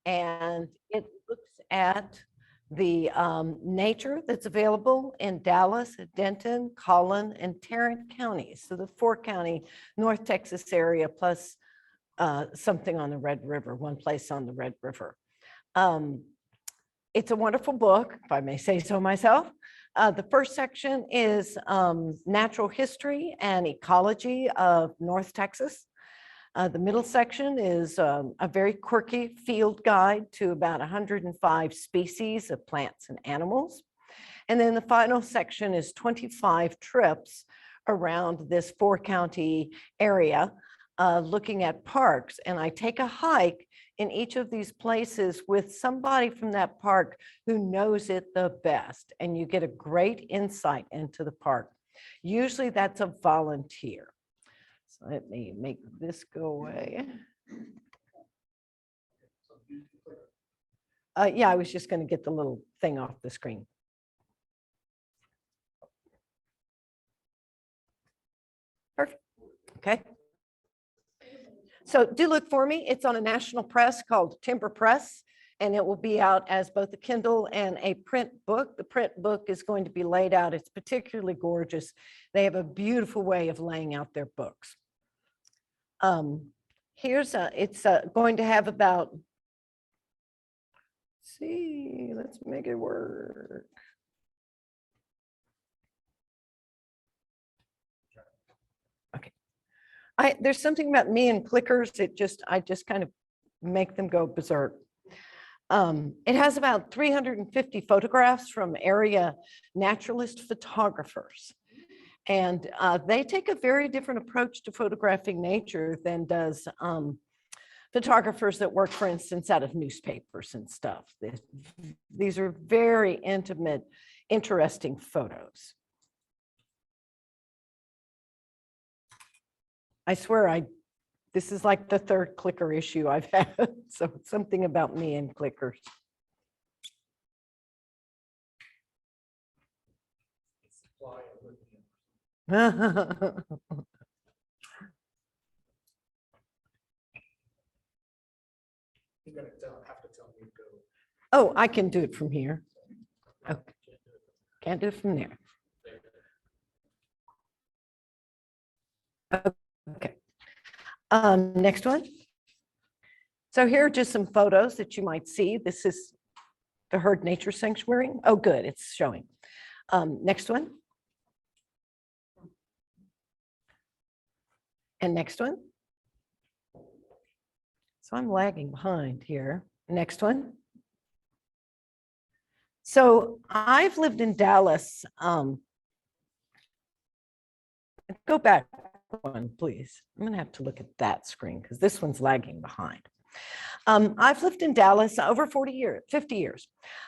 and it looks at the nature that's available in Dallas, Denton, Collin, and Tarrant counties. So the 4-county North Texas area plus something on the Red River, one place on the Red River. It's a wonderful book, if I may say so myself. The first section is natural history and ecology of North Texas. The middle section is a very quirky field guide to about 105 species of plants and animals. And then the final section is 25 trips around this 4-county area, looking at parks. And I take a hike in each of these places with somebody from that park who knows it the best. And you get a great insight into the park. Usually that's a volunteer. So let me make this go away. Yeah, I was just going to get the little thing off the screen. Perfect. Okay. So do look for me. It's on a national press called Timber Press, and it will be out as both a Kindle and a print book. The print book is going to be laid out. It's particularly gorgeous. They have a beautiful way of laying out their books. It's going to have about, let's make it work. Okay. There's something about me and clickers. I just kind of make them go berserk. It has about 350 photographs from area naturalist photographers. And they take a very different approach to photographing nature than does photographers that work, for instance, out of newspapers and stuff. These are very intimate, interesting photos. I swear, this is like the 3rd clicker issue I've had. So it's something about me and clickers. You're going to have to tell me to go. Oh, I can do it from here. Okay. Can't do it from there. Okay. Next one. So here are just some photos that you might see. This is the Herd Nature Sanctuary. Oh, good. It's showing. Next one. And next one. So I'm lagging behind here. Next one. So I've lived in Dallas. Go back one, please. I'm going to have to look at that screen because this one's lagging behind. I've lived in Dallas over 50 years.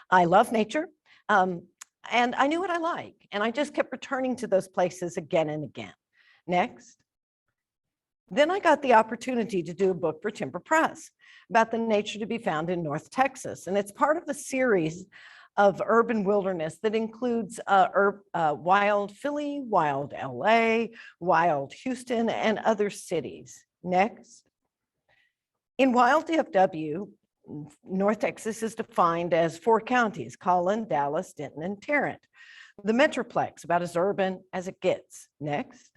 I love nature. And I knew what I like. And I just kept returning to those places again and again. Next. Then I got the opportunity to do a book for Timber Press about the nature to be found in North Texas. And it's part of a series of urban wilderness that includes Wild Philly, Wild LA, Wild Houston, and other cities. Next. In Wild DFW, North Texas is defined as 4 counties: Collin, Dallas, Denton, and Tarrant. The Metroplex, about as urban as it gets. Next.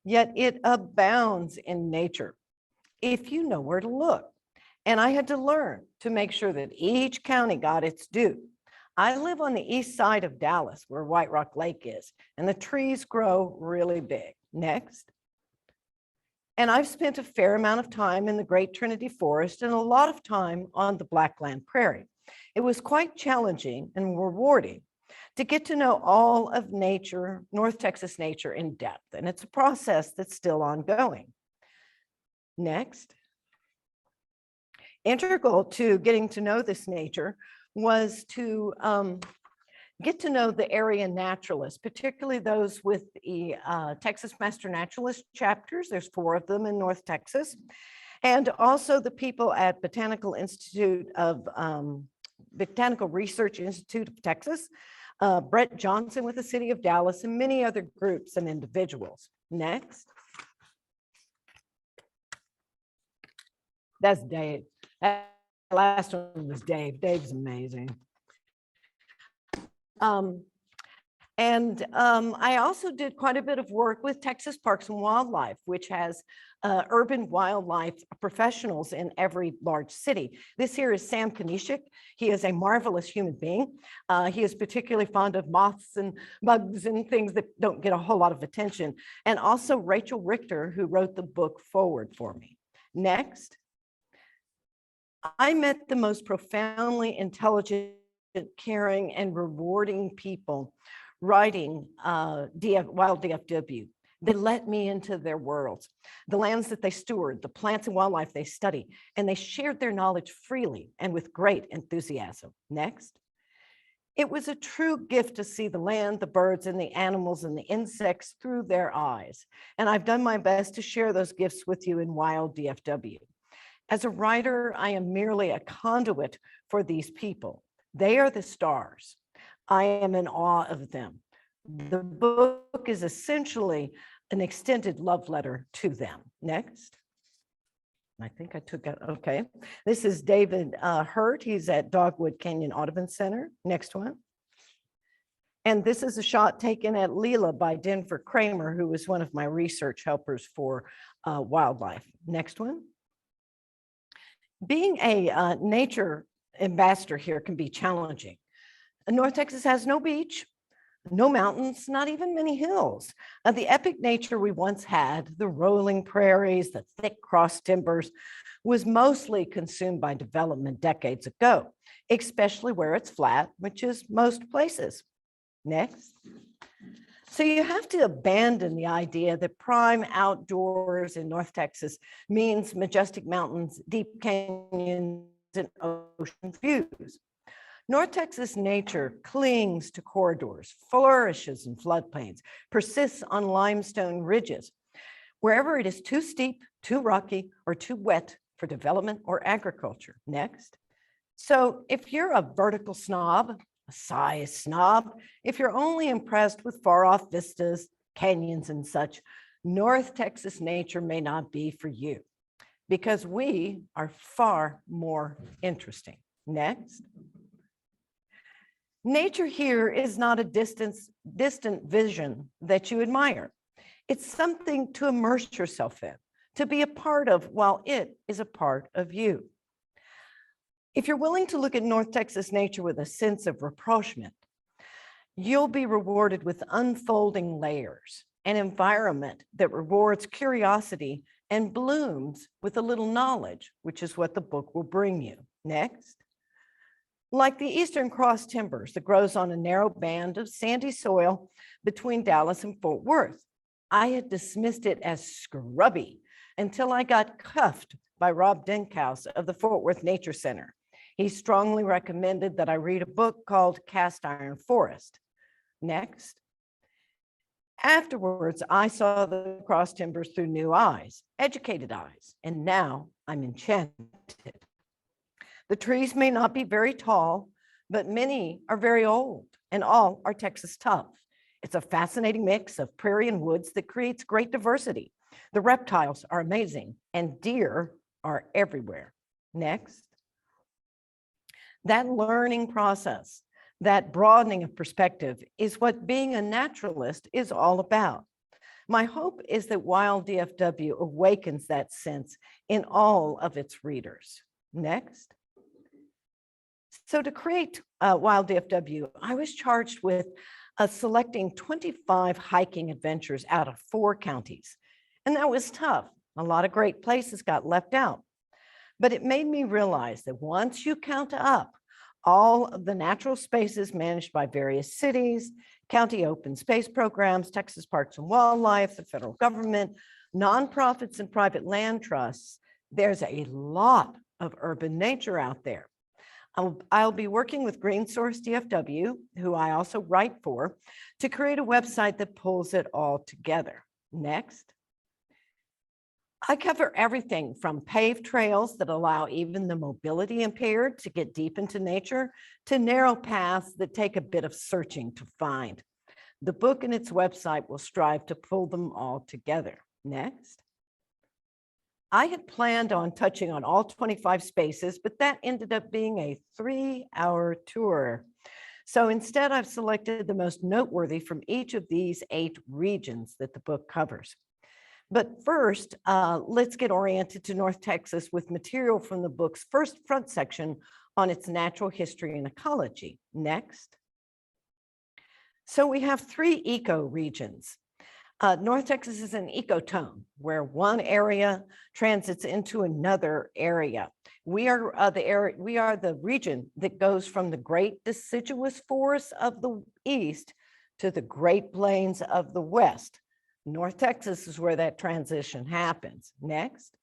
Yet it abounds in nature if you know where to look. And I had to learn to make sure that each county got its due. I live on the east side of Dallas where White Rock Lake is, and the trees grow really big. Next. And I've spent a fair amount of time in the Great Trinity Forest and a lot of time on the Blackland Prairie. It was quite challenging and rewarding to get to know all of nature, North Texas nature in depth. And it's a process that's still ongoing. Next. Integral to getting to know this nature was to get to know the area naturalists, particularly those with the Texas Master Naturalist chapters. There's 4 of them in North Texas. And also the people at Botanical Research Institute of Texas, Brett Johnson with the City of Dallas, and many other groups and individuals. Next. That's Dave. That's last one was Dave. Dave's amazing. I also did quite a bit of work with Texas Parks and Wildlife, which has urban wildlife professionals in every large city. This here is Sam Kanishik. He is a marvelous human being. He is particularly fond of moths and bugs and things that don't get a whole lot of attention. And also Rachel Richter, who wrote the book Forward for me. Next. I met the most profoundly intelligent, caring, and rewarding people writing Wild DFW. They let me into their worlds, the lands that they steward, the plants and wildlife they study, and they shared their knowledge freely and with great enthusiasm. Next. It was a true gift to see the land, the birds, and the animals and the insects through their eyes. And I've done my best to share those gifts with you in Wild DFW. As a writer, I am merely a conduit for these people. They are the stars. I am in awe of them. The book is essentially an extended love letter to them. Next. I think I took it. Okay. This is David Hurt. He's at Dogwood Canyon Audubon Center. Next one. And this is a shot taken at Leela by Denver Kramer, who was one of my research helpers for wildlife. Next one. Being a nature ambassador here can be challenging. North Texas has no beach, no mountains, not even many hills. The epic nature we once had, the rolling prairies, the thick cross timbers, was mostly consumed by development decades ago, especially where it's flat, which is most places. Next. So you have to abandon the idea that prime outdoors in North Texas means majestic mountains, deep canyons, and ocean views. North Texas nature clings to corridors, flourishes in floodplains, persists on limestone ridges, wherever it is too steep, too rocky, or too wet for development or agriculture. Next. So if you're a vertical snob, a size snob, if you're only impressed with far off vistas, canyons, and such, North Texas nature may not be for you because we are far more interesting. Next. Nature here is not a distant vision that you admire. It's something to immerse yourself in, to be a part of while it is a part of you. If you're willing to look at North Texas nature with a sense of rapprochement, you'll be rewarded with unfolding layers, an environment that rewards curiosity and blooms with a little knowledge, which is what the book will bring you. Next. Like the Eastern Cross timbers that grows on a narrow band of sandy soil between Dallas and Fort Worth, I had dismissed it as scrubby until I got cuffed by Rob Denkhaus of the Fort Worth Nature Center. He strongly recommended that I read a book called Cast Iron Forest. Next. Afterwards, I saw the cross timbers through new eyes, educated eyes, and now I'm enchanted. The trees may not be very tall, but many are very old, and all are Texas tough. It's a fascinating mix of prairie and woods that creates great diversity. The reptiles are amazing, and deer are everywhere. Next. That learning process, that broadening of perspective is what being a naturalist is all about. My hope is that Wild DFW awakens that sense in all of its readers. Next. So to create Wild DFW, I was charged with selecting 25 hiking adventures out of 4 counties. And that was tough. A lot of great places got left out. But it made me realize that once you count up all of the natural spaces managed by various cities, county open space programs, Texas Parks and Wildlife, the federal government, nonprofits, and private land trusts, there's a lot of urban nature out there. I'll be working with Green Source DFW, who I also write for, to create a website that pulls it all together. Next. I cover everything from paved trails that allow even the mobility impaired to get deep into nature to narrow paths that take a bit of searching to find. The book and its website will strive to pull them all together. Next. I had planned on touching on all 25 spaces, but that ended up being a 3-hour tour. So instead, I've selected the most noteworthy from each of these 8 regions that the book covers. But first, let's get oriented to North Texas with material from the book's first front section on its natural history and ecology. Next. So we have 3 ecoregions. North Texas is an ecotone where one area transits into another area. We are the region that goes from the great deciduous forests of the east to the Great Plains of the west. North Texas is where that transition happens. Next.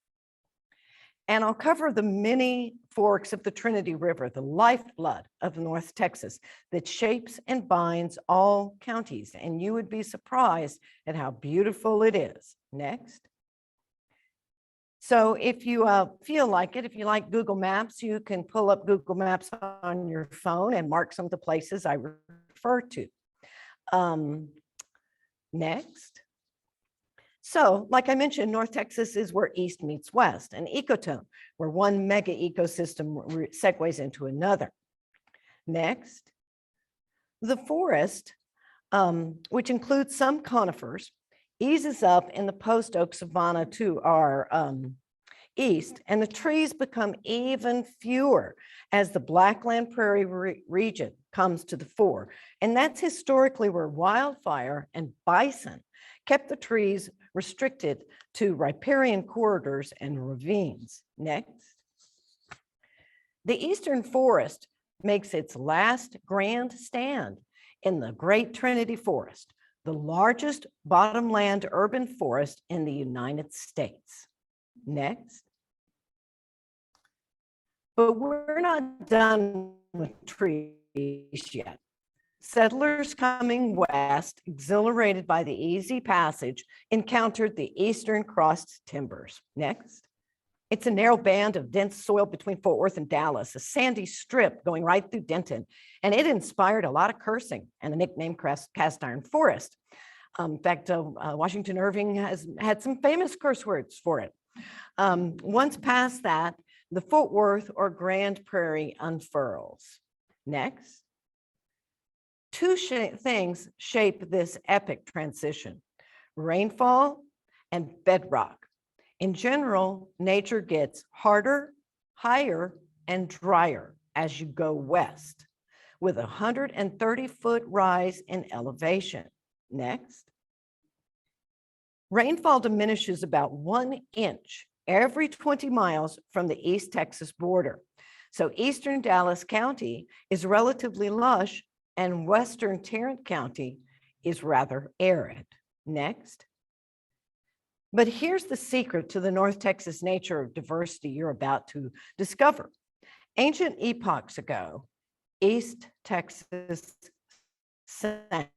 And I'll cover the many forks of the Trinity River, the lifeblood of North Texas that shapes and binds all counties. And you would be surprised at how beautiful it is. Next. So if you feel like it, if you like Google Maps, you can pull up Google Maps on your phone and mark some of the places I refer to. Next. So, like I mentioned, North Texas is where east meets west, an ecotone, where one mega ecosystem segues into another. Next, the forest, which includes some conifers, eases up in the post-oak savanna to our east, and the trees become even fewer as the Blackland Prairie region comes to the fore. And that's historically where wildfire and bison kept the trees restricted to riparian corridors and ravines. Next. The eastern forest makes its last grand stand in the Great Trinity Forest, the largest bottomland urban forest in the United States. Next. But we're not done with trees yet. Settlers coming west, exhilarated by the easy passage, encountered the eastern crossed timbers. Next. It's a narrow band of dense soil between Fort Worth and Dallas, a sandy strip going right through Denton, and it inspired a lot of cursing and the nickname Cast Iron Forest. In fact, Washington Irving has had some famous curse words for it. Once past that, the Fort Worth or Grand Prairie unfurls. Next. 2 things shape this epic transition: rainfall and bedrock. In general, nature gets harder, higher, and drier as you go west, with a 130-foot rise in elevation. Next. Rainfall diminishes about 1 inch every 20 miles from the East Texas border. So eastern Dallas County is relatively lush and western Tarrant County is rather arid. Next. But here's the secret to the North Texas nature of diversity you're about to discover. Ancient epochs ago, East Texas sank,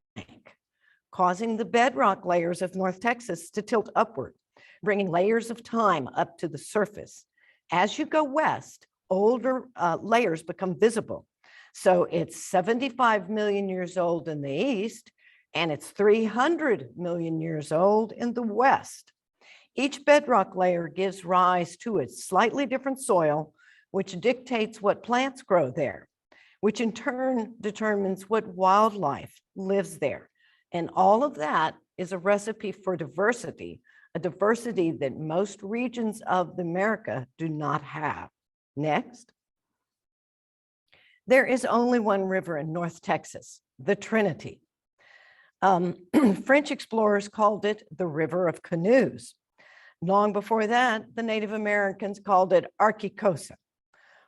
causing the bedrock layers of North Texas to tilt upward, bringing layers of time up to the surface. As you go west, older layers become visible. So it's 75 million years old in the east, and it's 300 million years old in the west. Each bedrock layer gives rise to a slightly different soil, which dictates what plants grow there, which in turn determines what wildlife lives there. And all of that is a recipe for diversity, a diversity that most regions of America do not have. Next. There is only one river in North Texas, the Trinity. French explorers called it the River of Canoes. Long before that, the Native Americans called it Arquicosa.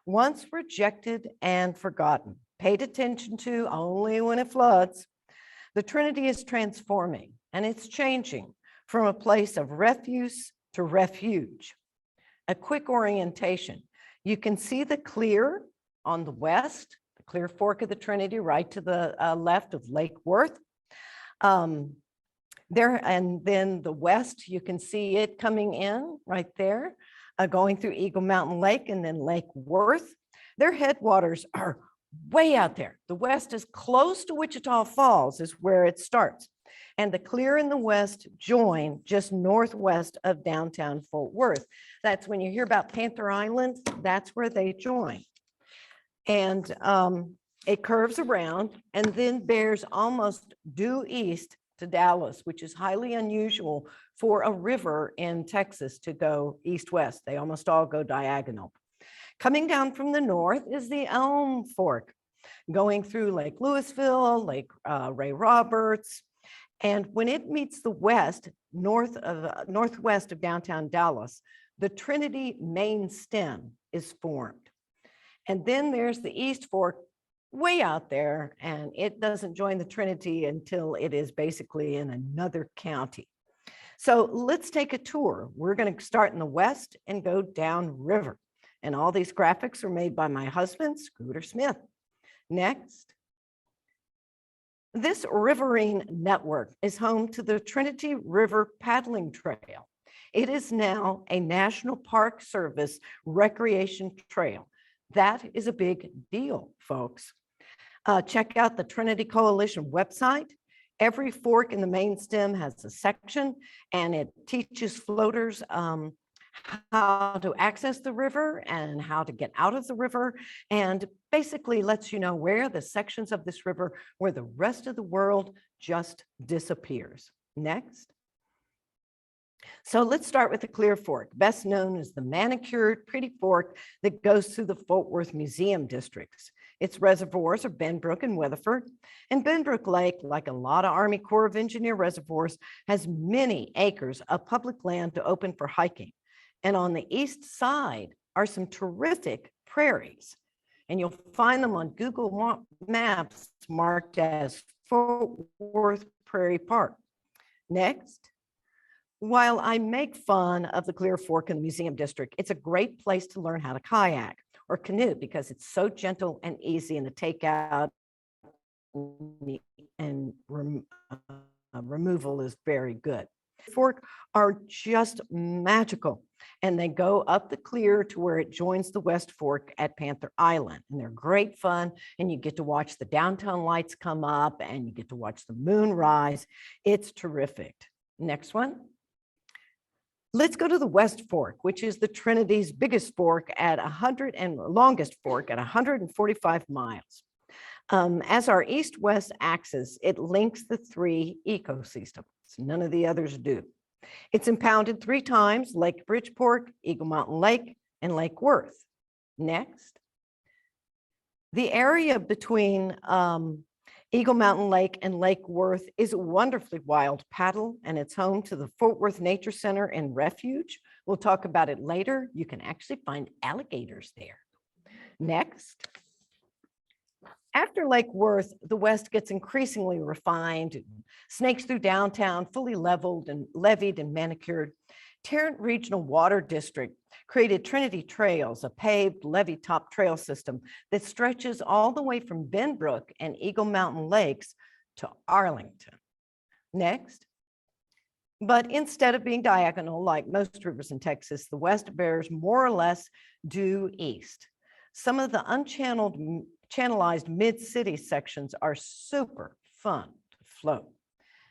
Once rejected and forgotten, paid attention to only when it floods, the Trinity is transforming, and it's changing from a place of refuse to refuge. A quick orientation. You can see the clear on the west, the Clear Fork of the Trinity, right to the left of Lake Worth. There, and then the west, you can see it coming in right there, going through Eagle Mountain Lake and then Lake Worth. Their headwaters are way out there. The west is close to Wichita Falls is where it starts. And the Clear and the West join just northwest of downtown Fort Worth. That's when you hear about Panther Island, that's where they join. And it curves around and then bears almost due east to Dallas, which is highly unusual for a river in Texas to go east-west. They almost all go diagonal. Coming down from the north is the Elm Fork, going through Lake Louisville, Lake Ray Roberts. And when it meets the west, northwest of downtown Dallas, the Trinity main stem is formed. And then there's the East Fork way out there, and it doesn't join the Trinity until it is basically in another county. So let's take a tour. We're going to start in the west and go downriver. And all these graphics are made by my husband, Scooter Smith. Next. This riverine network is home to the Trinity River Paddling Trail. It is now a National Park Service recreation trail. That is a big deal, folks. Check out the Trinity Coalition website. Every fork in the main stem has a section, and it teaches floaters how to access the river and how to get out of the river, and basically lets you know where the sections of this river where the rest of the world just disappears. Next. So let's start with the Clear Fork, best known as the manicured, pretty fork that goes through the Fort Worth Museum districts. Its reservoirs are Benbrook and Weatherford. And Benbrook Lake, like a lot of Army Corps of Engineer reservoirs, has many acres of public land to open for hiking. And on the east side are some terrific prairies. And you'll find them on Google Maps marked as Fort Worth Prairie Park. Next. While I make fun of the Clear Fork in the Museum District, it's a great place to learn how to kayak or canoe because it's so gentle and easy, and the takeout and removal is very good. Fork are just magical, and they go up the Clear to where it joins the West Fork at Panther Island, and they're great fun, and you get to watch the downtown lights come up and you get to watch the moon rise. It's terrific. Next one. Let's go to the West Fork, which is the Trinity's biggest fork at longest fork at 145 miles. As our east-west axis, it links the three ecosystems. None of the others do. It's impounded 3 times: Lake Bridgeport, Eagle Mountain Lake, and Lake Worth. Next. The area between Eagle Mountain Lake and Lake Worth is a wonderfully wild paddle, and it's home to the Fort Worth Nature Center and Refuge. We'll talk about it later. You can actually find alligators there. Next. After Lake Worth, the west gets increasingly refined, snakes through downtown, fully leveled and levied and manicured. Tarrant Regional Water District created Trinity Trails, a paved levee-top trail system that stretches all the way from Benbrook and Eagle Mountain Lakes to Arlington. Next. But instead of being diagonal like most rivers in Texas, the west bears more or less due east. Some of the channelized mid-city sections are super fun to float.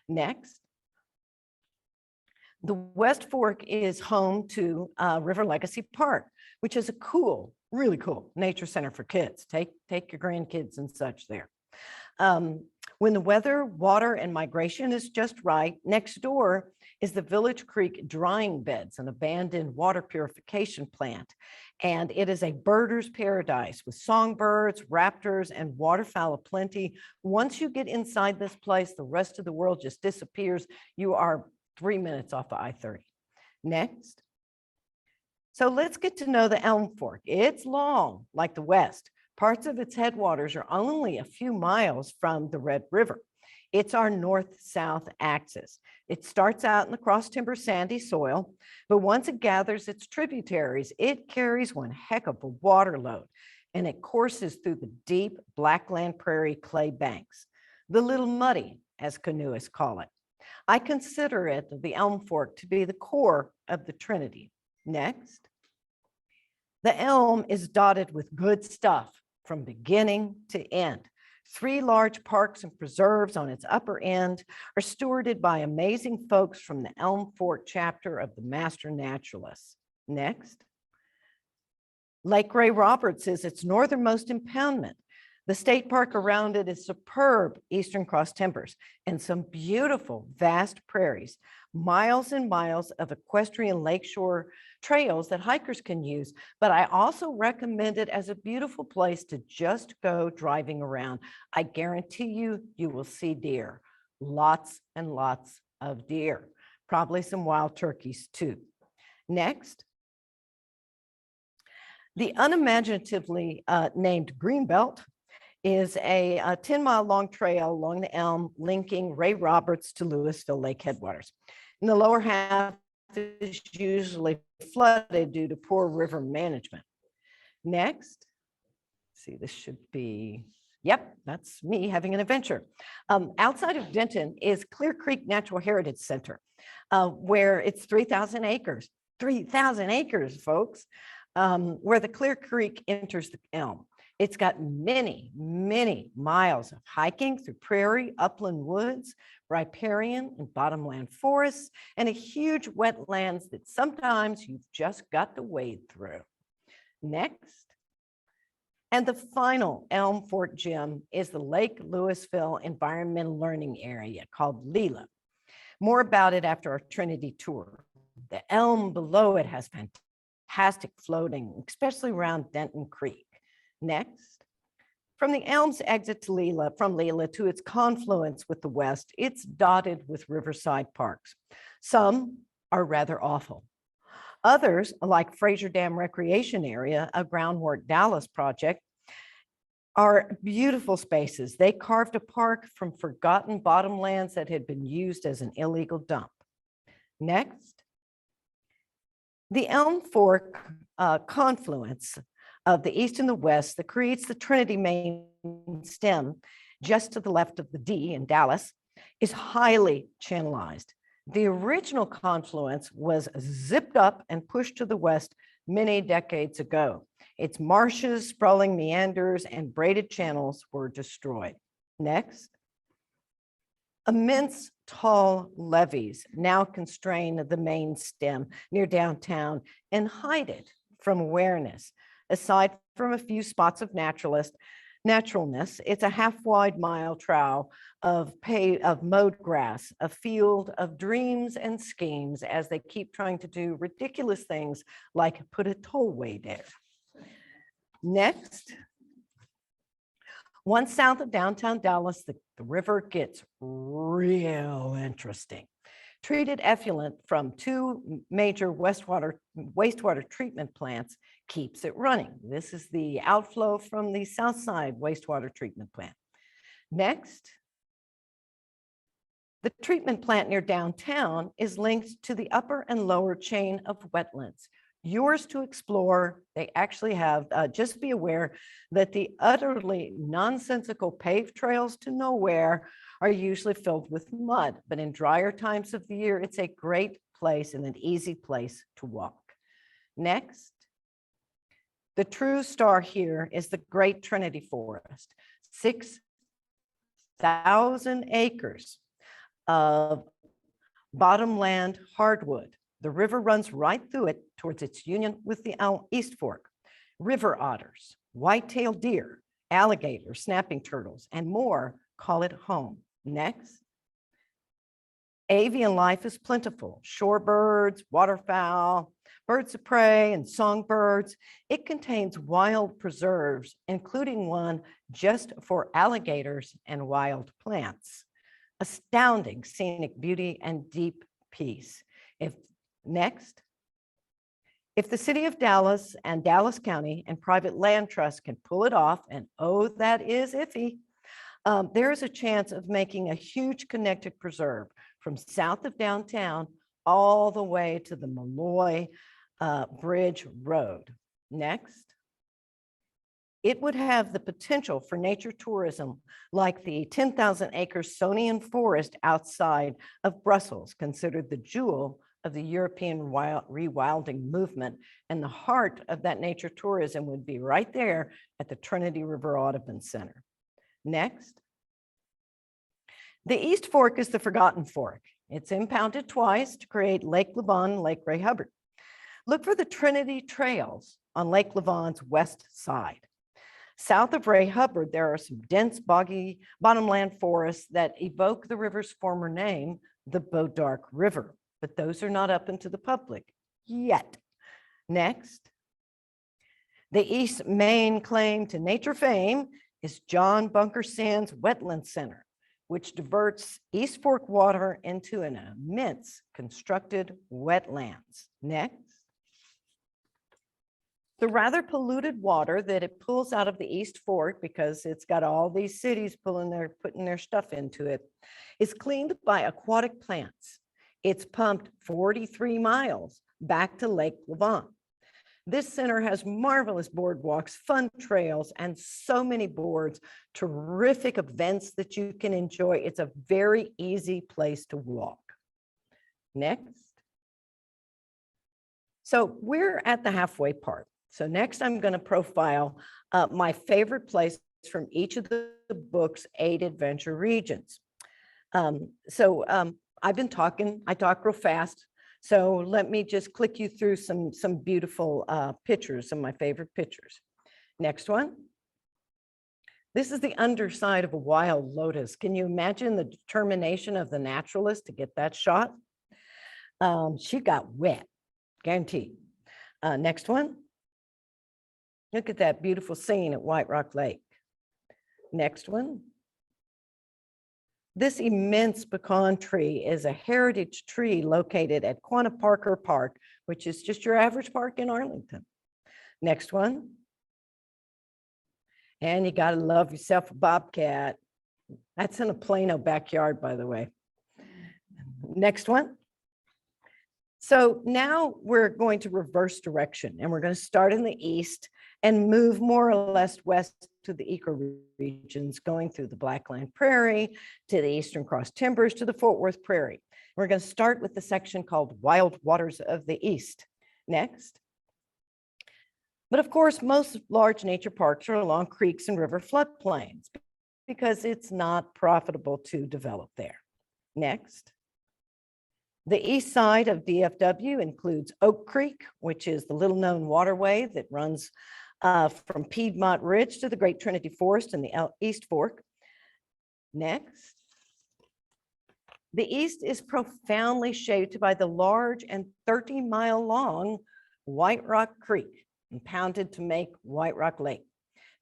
Next. The West Fork is home to River Legacy Park, which is a cool, really cool nature center for kids. Take your grandkids and such there. When the weather, water, and migration is just right, next door is the Village Creek Drying Beds, an abandoned water purification plant. And it is a birder's paradise with songbirds, raptors, and waterfowl aplenty. Once you get inside this place, the rest of the world just disappears. You are 3 minutes off of I-30. Next. So let's get to know the Elm Fork. It's long, like the West. Parts of its headwaters are only a few miles from the Red River. It's our north-south axis. It starts out in the cross-timber sandy soil, but once it gathers its tributaries, it carries one heck of a water load, and it courses through the deep Blackland Prairie clay banks, the Little Muddy, as canoeists call it. I consider it, the Elm Fork, to be the core of the Trinity. Next. The elm is dotted with good stuff from beginning to end. 3 large parks and preserves on its upper end are stewarded by amazing folks from the Elm Fork chapter of the Master Naturalist. Next. Lake Ray Roberts is its northernmost impoundment. The state park around it is superb eastern cross timbers and some beautiful vast prairies, miles and miles of equestrian lakeshore trails that hikers can use. But I also recommend it as a beautiful place to just go driving around. I guarantee you, you will see deer, lots and lots of deer, probably some wild turkeys too. Next. The unimaginatively named Greenbelt is a 10-mile long trail along the Elm linking Ray Roberts to Louisville Lake headwaters. In the lower half is usually flooded due to poor river management. Next, see, this should be, yep, that's me having an adventure. Outside of Denton is Clear Creek Natural Heritage Center, where it's 3,000 acres, 3,000 acres, folks, where the Clear Creek enters the Elm. It's got many, many miles of hiking through prairie, upland woods, riparian and bottomland forests, and a huge wetlands that sometimes you've just got to wade through. Next. And the final Elm Fork gym is the Lake Louisville Environmental Learning Area called LELA. More about it after our Trinity tour. The Elm below it has fantastic floating, especially around Denton Creek. Next, from the Elm's exit to Leela, from Leela to its confluence with the west, it's dotted with riverside parks. Some are rather awful. Others, like Fraser Dam Recreation Area, a Groundwork Dallas project, are beautiful spaces. They carved a park from forgotten bottomlands that had been used as an illegal dump. Next, the Elm Fork confluence of the east and the west that creates the Trinity main stem just to the left of the D in Dallas is highly channelized. The original confluence was zipped up and pushed to the west many decades ago. Its marshes, sprawling meanders, and braided channels were destroyed. Next. Immense tall levees now constrain the main stem near downtown and hide it from awareness. Aside from a few spots of naturalness, it's a half-wide mile trail of mowed grass, a field of dreams and schemes as they keep trying to do ridiculous things like put a tollway there. Next, once south of downtown Dallas, the river gets real interesting. Treated effluent from 2 major wastewater treatment plants keeps it running. This is the outflow from the south side wastewater treatment plant. Next, the treatment plant near downtown is linked to the upper and lower chain of wetlands. Yours to explore. They actually have, just be aware that the utterly nonsensical paved trails to nowhere are usually filled with mud, but in drier times of the year, it's a great place and an easy place to walk. Next, the true star here is the Great Trinity Forest, 6,000 acres of bottomland hardwood. The river runs right through it towards its union with the East Fork. River otters, white-tailed deer, alligators, snapping turtles, and more call it home. Next. Avian life is plentiful. Shorebirds, waterfowl, birds of prey, and songbirds. It contains wild preserves, including one just for alligators and wild plants. Astounding scenic beauty and deep peace. Next, if the city of Dallas and Dallas County and private land trusts can pull it off, and oh, that is iffy, there is a chance of making a huge connected preserve from south of downtown all the way to the Malloy Bridge Road. Next, it would have the potential for nature tourism like the 10,000 acre Sonian forest outside of Brussels, considered the jewel of the European rewilding movement, and the heart of that nature tourism would be right there at the Trinity River Audubon Center. Next. The East Fork is the Forgotten Fork. It's impounded twice to create Lake Lavon and Lake Ray Hubbard. Look for the Trinity Trails on Lake Lavon's west side. South of Ray Hubbard, there are some dense, boggy bottomland forests that evoke the river's former name, the Bodark River, but those are not up into the public yet. Next. The East Main claim to nature fame is John Bunker Sands Wetland Center, which diverts East Fork water into an immense constructed wetlands. Next. The rather polluted water that it pulls out of the East Fork, because it's got all these cities putting their stuff into it, is cleaned by aquatic plants. It's pumped 43 miles back to Lake Lavon. This center has marvelous boardwalks, fun trails, and so many boards, terrific events that you can enjoy. It's a very easy place to walk. Next. So we're at the halfway part. So next I'm going to profile my favorite place from each of the book's 8 adventure regions. I've been talking, I talk real fast. So let me just click you through some beautiful pictures, some of my favorite pictures. Next one. This is the underside of a wild lotus. Can you imagine the determination of the naturalist to get that shot? She got wet, guaranteed. Next one. Look at that beautiful scene at White Rock Lake. Next one. This immense pecan tree is a heritage tree located at Quanah Parker Park, which is just your average park in Arlington. Next one. And you got to love yourself a bobcat. That's in a Plano backyard, by the way. Next one. So now we're going to reverse direction, and we're going to start in the east and move more or less west to the ecoregions, going through the Blackland Prairie, to the Eastern Cross Timbers, to the Fort Worth Prairie. We're going to start with the section called Wild Waters of the East. Next. But of course, most large nature parks are along creeks and river floodplains because it's not profitable to develop there. Next. The east side of DFW includes Oak Creek, which is the little-known waterway that runs from Piedmont Ridge to the Great Trinity Forest in the East Fork. Next. The east is profoundly shaped by the large and 30-mile-long White Rock Creek, impounded to make White Rock Lake.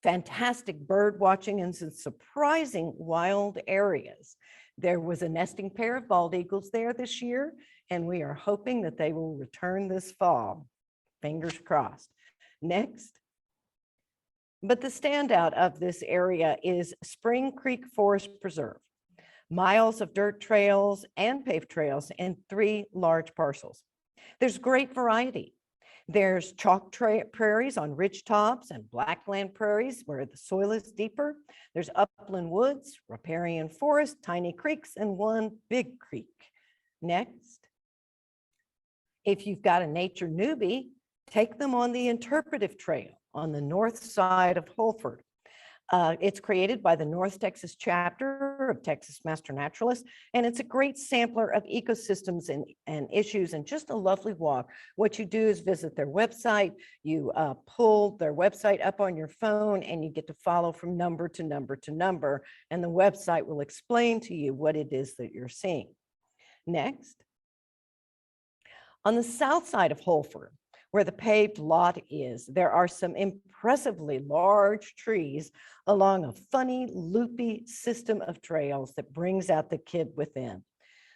Fantastic bird watching in some surprising wild areas. There was a nesting pair of bald eagles there this year, and we are hoping that they will return this fall. Fingers crossed. Next. But the standout of this area is Spring Creek Forest Preserve. Miles of dirt trails and paved trails in 3 large parcels. There's great variety. There's chalk prairies on ridge tops and blackland prairies where the soil is deeper. There's upland woods, riparian forest, tiny creeks, and one big creek. Next. If you've got a nature newbie, take them on the interpretive trail on the north side of Holford. It's created by the North Texas chapter of Texas Master Naturalist, and it's a great sampler of ecosystems and issues, and just a lovely walk. What you do is visit their website, you pull their website up on your phone, and you get to follow from number to number to number, and the website will explain to you what it is that you're seeing. Next. On the south side of Holford, where the paved lot is, there are some impressively large trees along a funny, loopy system of trails that brings out the kid within.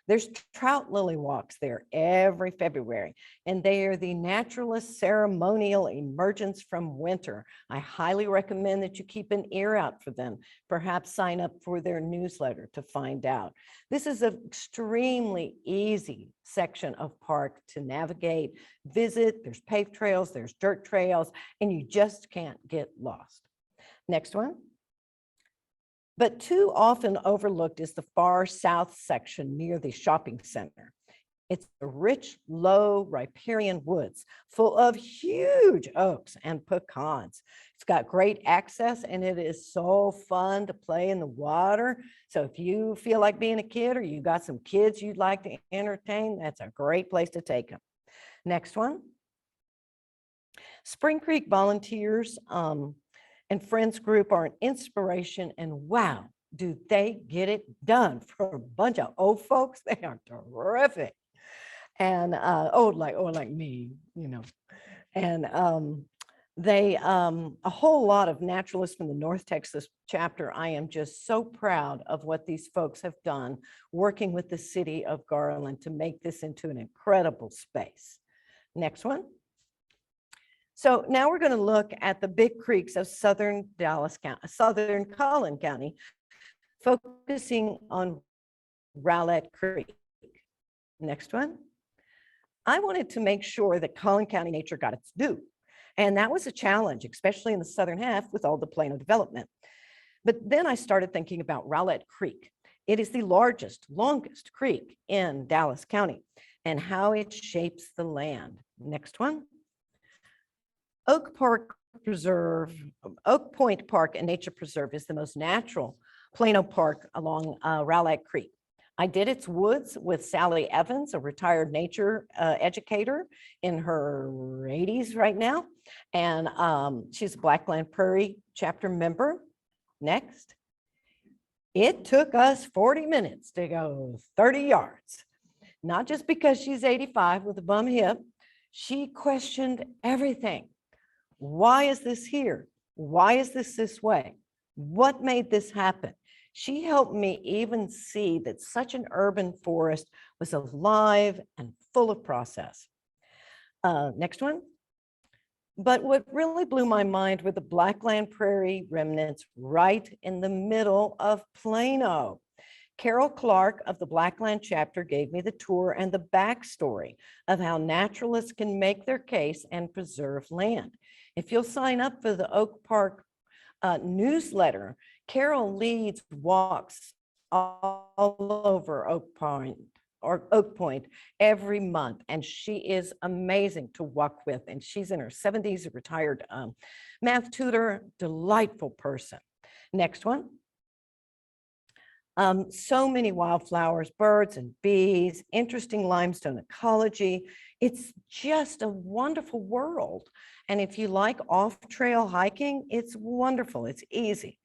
There's trout lily walks there every February, and they are the naturalist ceremonial emergence from winter. I highly recommend that you keep an ear out for them. Perhaps sign up for their newsletter to find out. This is an extremely easy section of park to navigate, visit. There's paved trails, there's dirt trails, and you just can't get lost. Next one. But too often overlooked is the far south section near the shopping center. It's a rich, low riparian woods full of huge oaks and pecans. It's got great access and it is so fun to play in the water. So if you feel like being a kid or you got some kids you'd like to entertain, that's a great place to take them. Next one. Spring Creek volunteers and friends group are an inspiration, and wow, do they get it done for a bunch of old folks. They are terrific. And like me, you know. And a whole lot of naturalists from the North Texas chapter. I am just so proud of what these folks have done working with the city of Garland to make this into an incredible space. Next one. So now we're going to look at the big creeks of southern Collin County, focusing on Rowlett Creek. Next one. I wanted to make sure that Collin County nature got its due. And that was a challenge, especially in the southern half with all the Plano development. But then I started thinking about Rowlett Creek. It is the largest, longest creek in Dallas County and how it shapes the land. Next one. Oak Point Park and Nature Preserve is the most natural Plano park along Rowlett Creek. I did its woods with Sally Evans, a retired nature educator in her 80s right now. And she's a Blackland Prairie chapter member. Next. It took us 40 minutes to go 30 yards. Not just because she's 85 with a bum hip. She questioned everything. Why is this here? Why is this way? What made this happen? She helped me even see that such an urban forest was alive and full of process. Next one. But what really blew my mind were the Blackland Prairie remnants right in the middle of Plano. Carol Clark of the Blackland chapter gave me the tour and the backstory of how naturalists can make their case and preserve land. If you'll sign up for the Oak Park newsletter, Carol leads walks all over Oak Point every month, and she is amazing to walk with. And she's in her 70s, a retired math tutor, delightful person. Next one. So many wildflowers, birds and bees, interesting limestone ecology. It's just a wonderful world. And if you like off-trail hiking, it's wonderful. It's easy.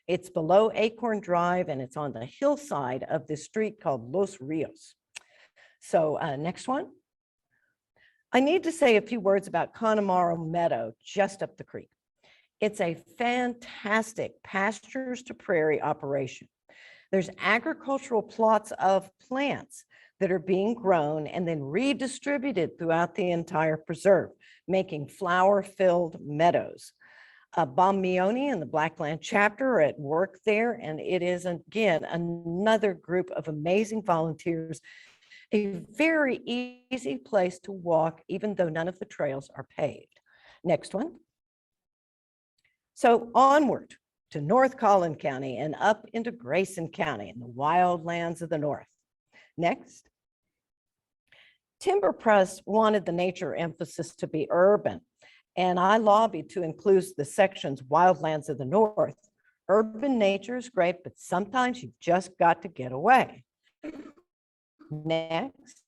It's below Acorn Drive, and it's on the hillside of this street called Los Rios. So next one. I need to say a few words about Connemara Meadow, just up the creek. It's a fantastic pastures to prairie operation. There's agricultural plots of plants that are being grown and then redistributed throughout the entire preserve, making flower-filled meadows. Bommioni and the Blackland chapter are at work there, and it is, again, another group of amazing volunteers, a very easy place to walk, even though none of the trails are paved. Next one. So onward to North Collin County and up into Grayson County in the wild lands of the north. Next. Timber Press wanted the nature emphasis to be urban, and I lobbied to include the sections Wildlands of the North. Urban nature is great, but sometimes you've just got to get away. Next.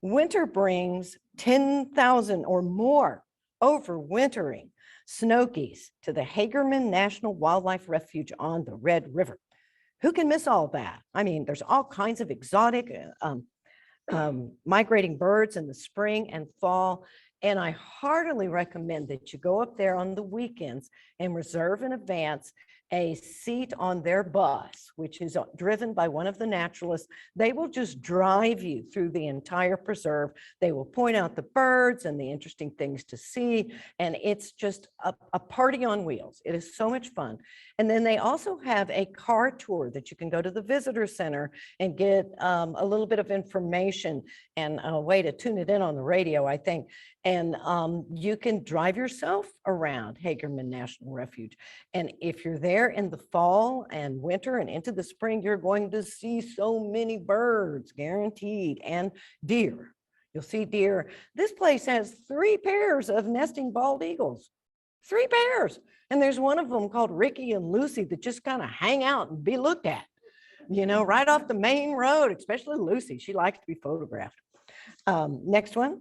Winter brings 10,000 or more overwintering snow geese to the Hagerman National Wildlife Refuge on the Red River. Who can miss all that? I mean, there's all kinds of exotic migrating birds in the spring and fall. And I heartily recommend that you go up there on the weekends and reserve in advance a seat on their bus, which is driven by one of the naturalists. They will just drive you through the entire preserve. They will point out the birds and the interesting things to see. And it's just a party on wheels. It is so much fun. And then they also have a car tour that you can go to the visitor center and get a little bit of information and a way to tune it in on the radio, I think. And you can drive yourself around Hagerman National Refuge. And if you're there in the fall and winter and into the spring, you're going to see so many birds, guaranteed, and deer. You'll see deer. This place has 3 pairs of nesting bald eagles, 3 pairs. And there's one of them called Ricky and Lucy that just kind of hang out and be looked at, you know, right off the main road, especially Lucy. She likes to be photographed. Next one.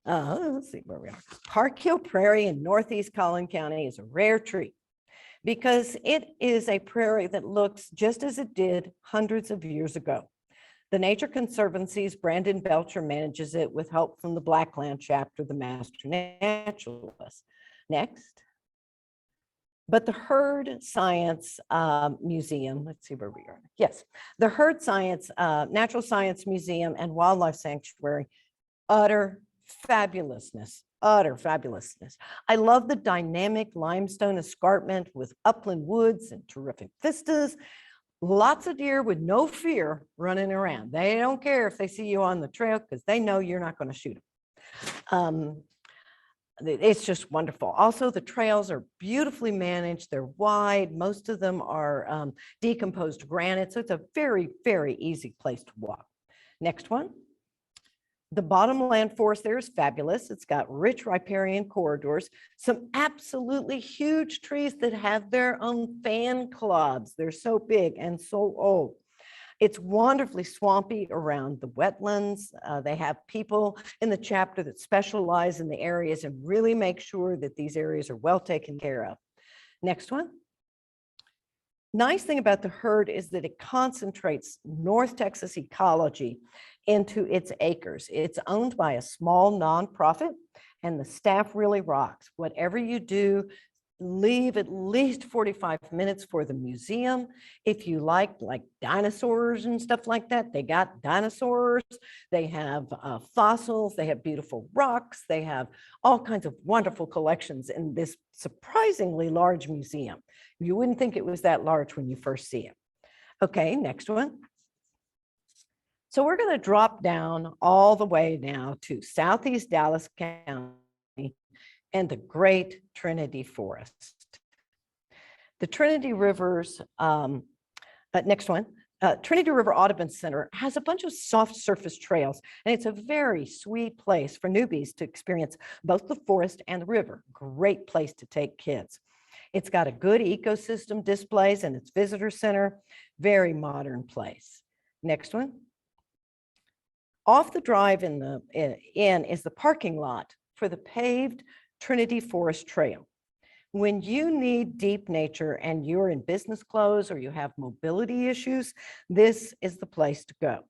Let's see where we are. Park Hill Prairie in Northeast Collin County is a rare tree because it is a prairie that looks just as it did hundreds of years ago. The Nature Conservancy's Brandon Belcher manages it with help from the Blackland chapter, the Master Naturalist. Next. But the Herd Science Museum, let's see where we are. Yes, the Herd Science, Natural Science Museum and Wildlife Sanctuary, utter fabulousness. I love the dynamic limestone escarpment with upland woods and terrific vistas. Lots of deer with no fear running around. They don't care if they see you on the trail because they know you're not going to shoot them. It's just wonderful. Also, the trails are beautifully managed. They're wide. Most of them are decomposed granite. So it's a very, very easy place to walk. Next one. The bottomland forest there is fabulous. It's got rich riparian corridors, some absolutely huge trees that have their own fan clubs. They're so big and so old. It's wonderfully swampy around the wetlands. They have people in the chapter that specialize in the areas and really make sure that these areas are well taken care of. Next one. Nice thing about the herd is that it concentrates North Texas ecology into its acres. It's owned by a small nonprofit and the staff really rocks. Whatever you do, leave at least 45 minutes for the museum. If you like dinosaurs and stuff like that, they got dinosaurs, they have fossils, they have beautiful rocks, they have all kinds of wonderful collections in this surprisingly large museum. You wouldn't think it was that large when you first see it. Okay, next one. So we're going to drop down all the way now to Southeast Dallas County and the Great Trinity Forest. The Trinity Rivers, next one, Trinity River Audubon Center has a bunch of soft surface trails, and it's a very sweet place for newbies to experience both the forest and the river. Great place to take kids. It's got a good ecosystem displays in its visitor center, very modern place. Next one. Off the drive in is the parking lot for the paved Trinity Forest Trail. When you need deep nature and you're in business clothes or you have mobility issues, this is the place to go.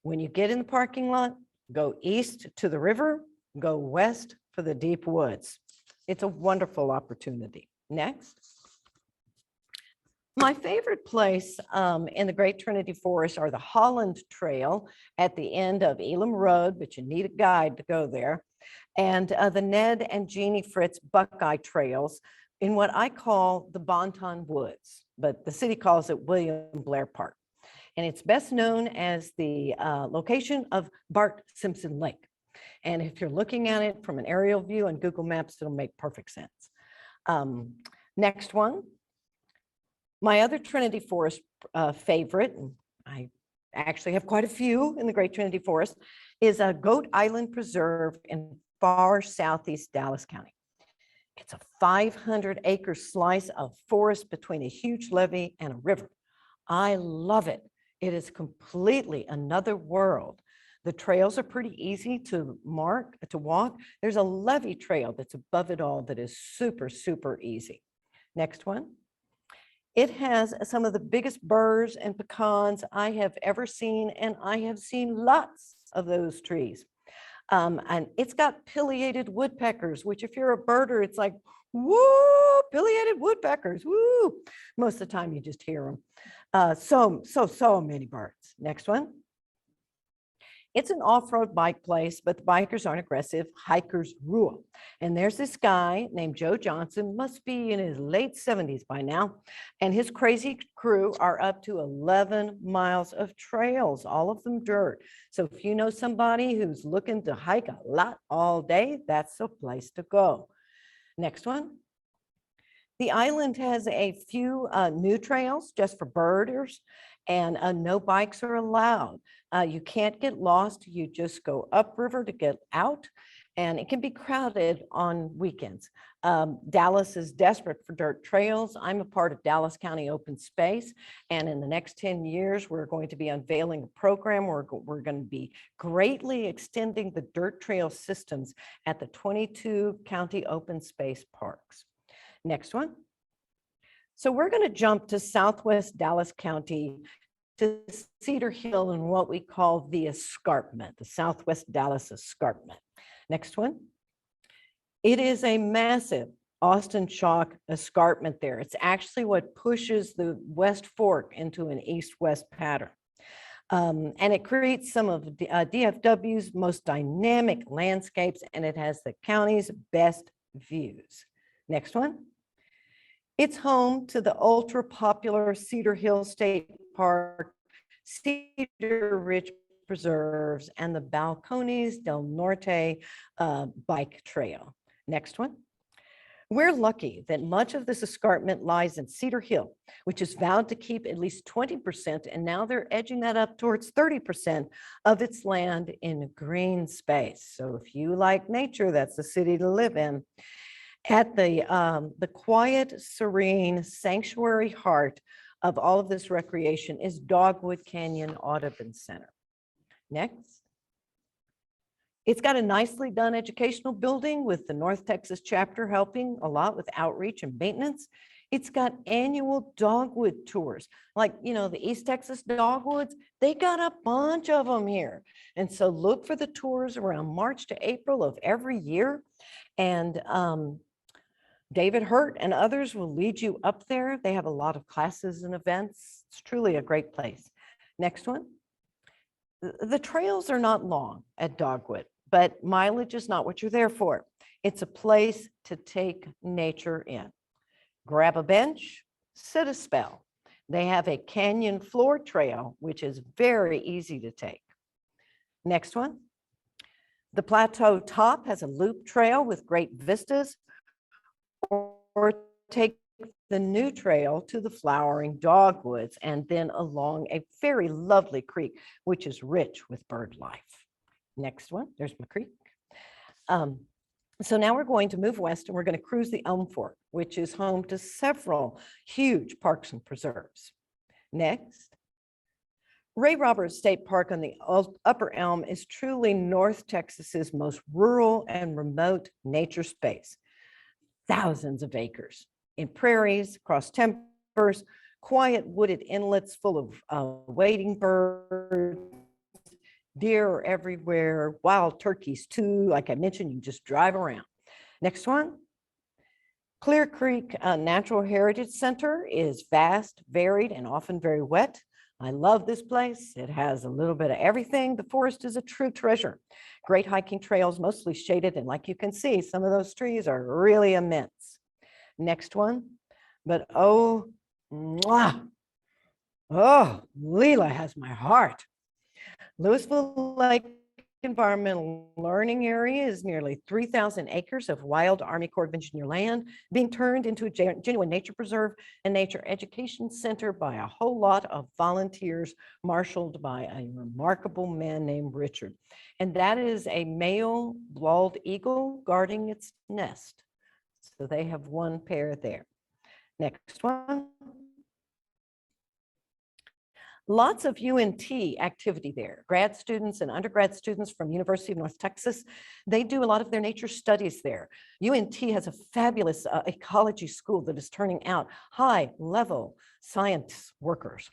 When you get in the parking lot, go east to the river, go west for the deep woods. It's a wonderful opportunity. Next. My favorite place in the Great Trinity Forest are the Holland Trail at the end of Elam Road, but you need a guide to go there, and the Ned and Jeannie Fritz Buckeye Trails in what I call the Bonton Woods, but the city calls it William Blair Park. And it's best known as the location of Bart Simpson Lake. And if you're looking at it from an aerial view on Google Maps, it'll make perfect sense. Next one. My other Trinity Forest favorite, and I actually have quite a few in the Great Trinity Forest, is a Goat Island Preserve in far southeast Dallas County. It's a 500-acre slice of forest between a huge levee and a river. I love it. It is completely another world. The trails are pretty easy to walk. There's a levee trail that's above it all that is super, super easy. Next one. It has some of the biggest burrs and pecans I have ever seen, and I have seen lots of those trees. And it's got pileated woodpeckers, which if you're a birder, it's like, woo, pileated woodpeckers, woo. Most of the time you just hear them. So many birds. Next one. It's an off-road bike place, but the bikers aren't aggressive. Hikers rule. And there's this guy named Joe Johnson, must be in his late 70s by now. And his crazy crew are up to 11 miles of trails, all of them dirt. So if you know somebody who's looking to hike a lot all day, that's the place to go. Next one. The island has a few new trails just for birders, and no bikes are allowed. You can't get lost. You just go upriver to get out, and it can be crowded on weekends. Dallas is desperate for dirt trails. I'm a part of Dallas County Open Space, and in the next 10 years, we're going to be unveiling a program where we're going to be greatly extending the dirt trail systems at the 22 county open space parks. Next one. So we're going to jump to Southwest Dallas County to Cedar Hill and what we call the escarpment, the Southwest Dallas escarpment. Next one. It is a massive Austin chalk escarpment there. It's actually what pushes the West Fork into an east-west pattern. And it creates some of DFW's most dynamic landscapes, and it has the county's best views. Next one. It's home to the ultra popular Cedar Hill State Park, Cedar Ridge Preserves, and the Balcones del Norte bike trail. Next one. We're lucky that much of this escarpment lies in Cedar Hill, which is vowed to keep at least 20%, and now they're edging that up towards 30% of its land in green space. So if you like nature, that's the city to live in. At the quiet, serene sanctuary heart of all of this recreation is Dogwood Canyon Audubon Center. Next. It's got a nicely done educational building with the North Texas chapter helping a lot with outreach and maintenance. It's got annual dogwood tours, like, you know, the East Texas dogwoods, they got a bunch of them here. And so look for the tours around March to April of every year. And David Hurt and others will lead you up there. They have a lot of classes and events. It's truly a great place. Next one. The trails are not long at Dogwood, but mileage is not what you're there for. It's a place to take nature in. Grab a bench, sit a spell. They have a canyon floor trail, which is very easy to take. Next one. The plateau top has a loop trail with great vistas, or take the new trail to the flowering dogwoods and then along a very lovely creek, which is rich with bird life. Next one, there's my creek. So now we're going to move west and we're going to cruise the Elm Fork, which is home to several huge parks and preserves. Next. Ray Roberts State Park on the Upper Elm is truly North Texas's most rural and remote nature space. Thousands of acres in prairies, across timbers, quiet wooded inlets full of wading birds, deer are everywhere, wild turkeys too. Like I mentioned, you just drive around. Next one. Clear Creek Natural Heritage Center is vast, varied, and often very wet. I love this place. It has a little bit of everything. The forest is a true treasure. Great hiking trails, mostly shaded. And like you can see, some of those trees are really immense. Next one. But oh, mwah, oh, Leela has my heart. Louisville Lake Environmental Learning Area is nearly 3,000 acres of wild Army Corps of Engineer land being turned into a genuine nature preserve and nature education center by a whole lot of volunteers marshaled by a remarkable man named Richard. And that is a male bald eagle guarding its nest. So they have one pair there. Next one. Lots of UNT activity there. Grad students and undergrad students from University of North Texas, they do a lot of their nature studies there. UNT has a fabulous ecology school that is turning out high-level science workers.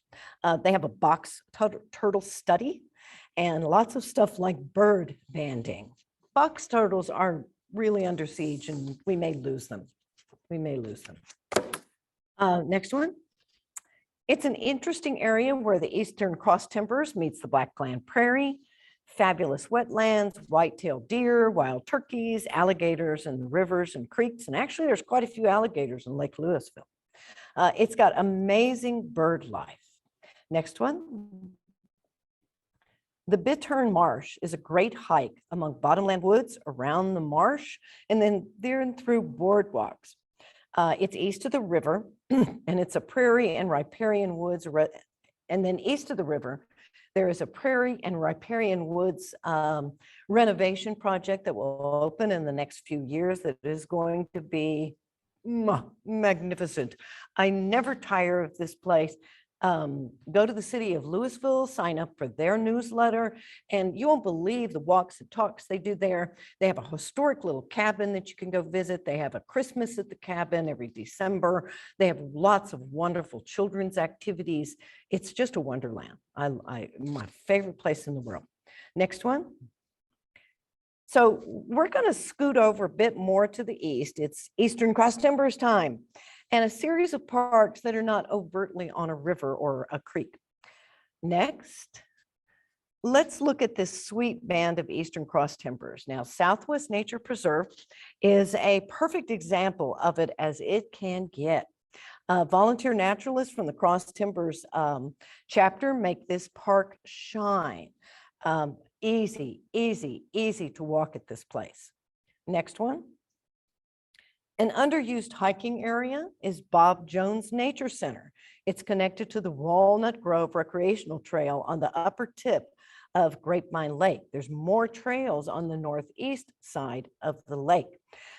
They have a box turtle study and lots of stuff like bird banding. Box turtles are really under siege and we may lose them. We may lose them. Next one. It's an interesting area where the Eastern Cross Timbers meets the Black Gland Prairie. Fabulous wetlands, white-tailed deer, wild turkeys, alligators in the rivers and creeks. And actually, there's quite a few alligators in Lake Louisville. It's got amazing bird life. Next one. The Bittern Marsh is a great hike among bottomland woods around the marsh, and then there and through boardwalks. It's east of the river, and it's a prairie and riparian woods. And then east of the river, there is a prairie and riparian woods renovation project that will open in the next few years that is going to be magnificent. I never tire of this place. Go to the city of Louisville, sign up for their newsletter, and you won't believe the walks and talks they do there. They have a historic little cabin that you can go visit. They have a Christmas at the cabin every December. They have lots of wonderful children's activities. It's just a wonderland. My favorite place in the world. Next one. So we're going to scoot over a bit more to the east. It's Eastern Cross Timbers time, and a series of parks that are not overtly on a river or a creek. Next, let's look at this sweet band of Eastern Cross Timbers. Now, Southwest Nature Preserve is a perfect example of it as it can get. Volunteer naturalists from the Cross Timbers chapter make this park shine. Easy, easy, easy to walk at this place. Next one. An underused hiking area is Bob Jones Nature Center. It's connected to the Walnut Grove Recreational Trail on the upper tip of Grapevine Lake. There's more trails on the northeast side of the lake,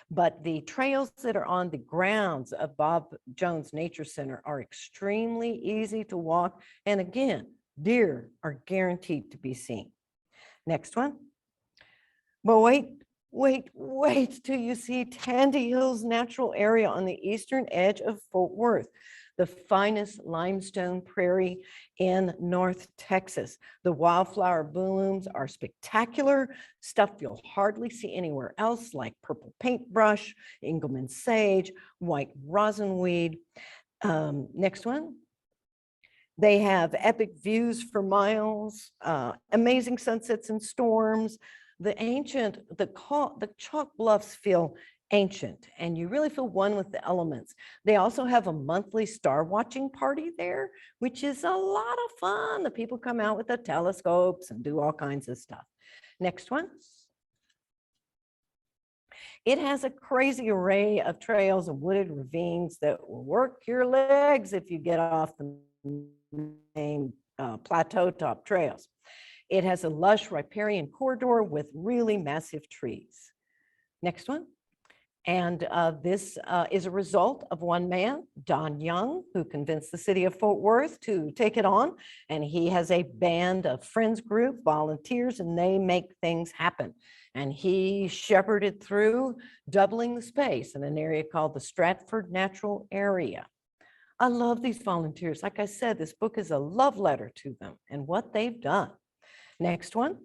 but the trails that are on the grounds of Bob Jones Nature Center are extremely easy to walk. And again, deer are guaranteed to be seen. Next one. But wait till you see Tandy Hills Natural Area on the eastern edge of Fort Worth, the finest limestone prairie in North Texas. The wildflower blooms are spectacular, stuff you'll hardly see anywhere else, like purple paintbrush, Engelmann sage, white rosinweed. Next one. They have epic views for miles, amazing sunsets and storms. The chalk bluffs feel ancient, and you really feel one with the elements. They also have a monthly star watching party there, which is a lot of fun. The people come out with the telescopes and do all kinds of stuff. Next one. It has a crazy array of trails and wooded ravines that will work your legs if you get off the main plateau top trails. It has a lush riparian corridor with really massive trees. Next one. And this is a result of one man, Don Young, who convinced the city of Fort Worth to take it on. And he has a band of friends group, volunteers, and they make things happen. And he shepherded through, doubling the space in an area called the Stratford Natural Area. I love these volunteers. Like I said, this book is a love letter to them and what they've done. Next one.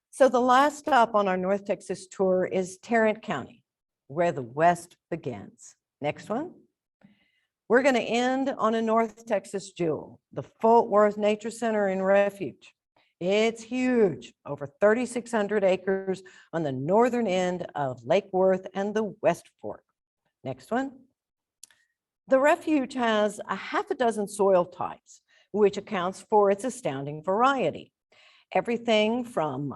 So the last stop on our North Texas tour is Tarrant County, where the West begins. Next one. We're going to end on a North Texas jewel, the Fort Worth Nature Center and Refuge. It's huge, over 3,600 acres on the northern end of Lake Worth and the West Fork. Next one. The refuge has a half a dozen soil types, which accounts for its astounding variety. Everything from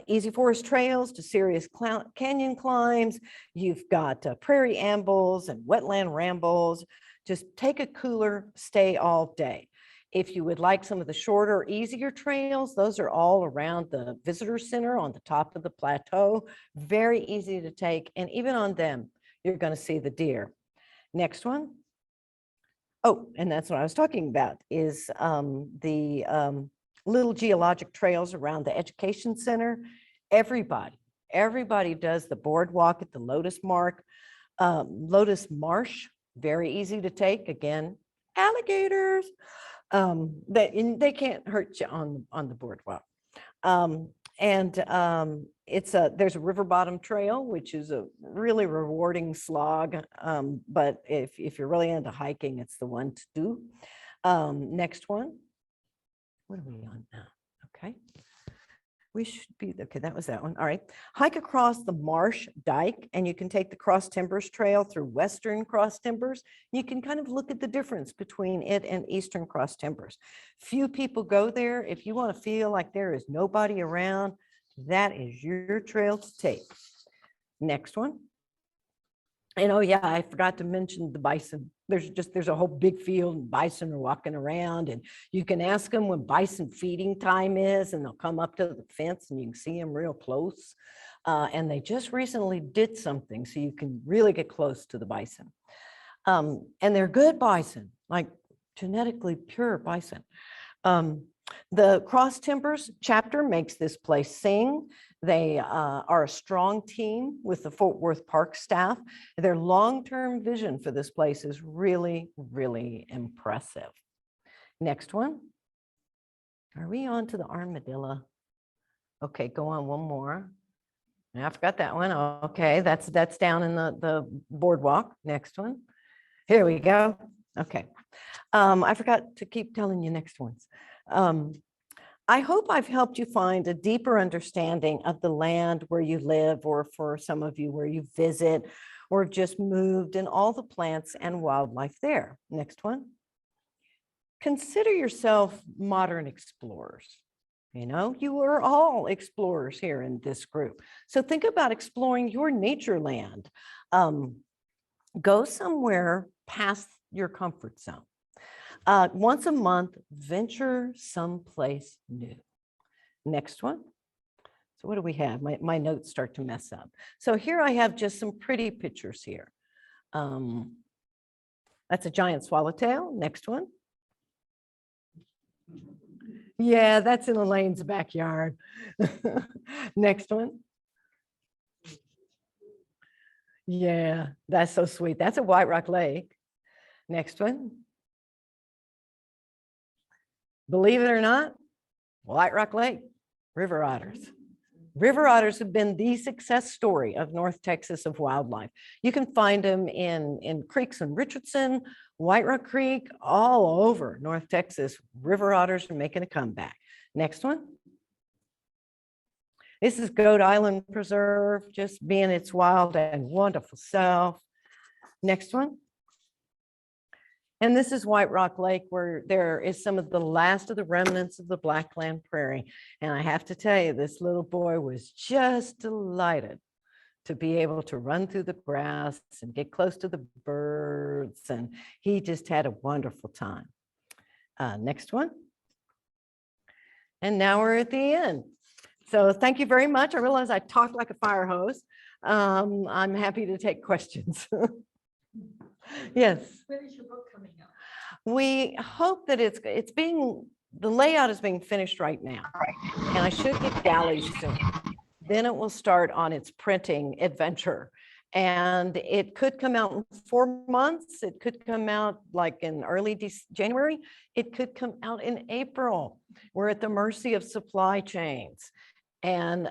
easy forest trails to serious canyon climbs. You've got prairie ambles and wetland rambles. Just take a cooler, stay all day. If you would like some of the shorter, easier trails, those are all around the visitor center on the top of the plateau. Very easy to take. And even on them, you're going to see the deer. Next one. Oh, and that's what I was talking about is the little geologic trails around the education center. Everybody does the boardwalk at the Lotus Marsh, very easy to take. Again, alligators. They can't hurt you on the boardwalk. There's a river bottom trail, which is a really rewarding slog. But if you're really into hiking, it's the one to do. Next one. What are we on now? Okay. We should be, okay, that was that one. All right. Hike across the Marsh Dike, and you can take the Cross Timbers Trail through Western Cross Timbers. You can kind of look at the difference between it and Eastern Cross Timbers. Few people go there. If you want to feel like there is nobody around, that is your trail to take. Next one. And oh yeah, I forgot to mention the bison. There's a whole big field and bison are walking around, and you can ask them when bison feeding time is, and they'll come up to the fence and you can see them real close. And they just recently did something so you can really get close to the bison. And they're good bison, like genetically pure bison. The Cross Timbers chapter makes this place sing. They are a strong team with the Fort Worth Park staff. Their long-term vision for this place is really, really impressive. Next one. Are we on to the armadillo? Okay, go on one more. I forgot that one. Okay, that's down in the boardwalk. Next one. Here we go. Okay. I forgot to keep telling you next ones. I hope I've helped you find a deeper understanding of the land where you live, or for some of you where you visit or have just moved, and all the plants and wildlife there. Next one. Consider yourself modern explorers. You know, you are all explorers here in this group. So think about exploring your nature land. Go somewhere past your comfort zone. Once a month, venture someplace new. Next one. So what do we have? My notes start to mess up. So here I have just some pretty pictures here. That's a giant swallowtail. Next one. Yeah, that's in Elaine's backyard. Next one. Yeah, that's so sweet. That's a White Rock Lake. Next one. Believe it or not, White Rock Lake, river otters. River otters have been the success story of North Texas of wildlife. You can find them in creeks in Richardson, White Rock Creek, all over North Texas. River otters are making a comeback. Next one. This is Goat Island Preserve, just being its wild and wonderful self. Next one. And this is White Rock Lake, where there is some of the last of the remnants of the Blackland Prairie. And I have to tell you, this little boy was just delighted to be able to run through the grass and get close to the birds. And he just had a wonderful time. Next one. And now we're at the end. So thank you very much. I realize I talk like a fire hose. I'm happy to take questions. Yes. When is your book coming out? We hope that the layout is being finished right now. And I should get galleys soon. Then it will start on its printing adventure. And it could come out in 4 months. It could come out like in early January. It could come out in April. We're at the mercy of supply chains. And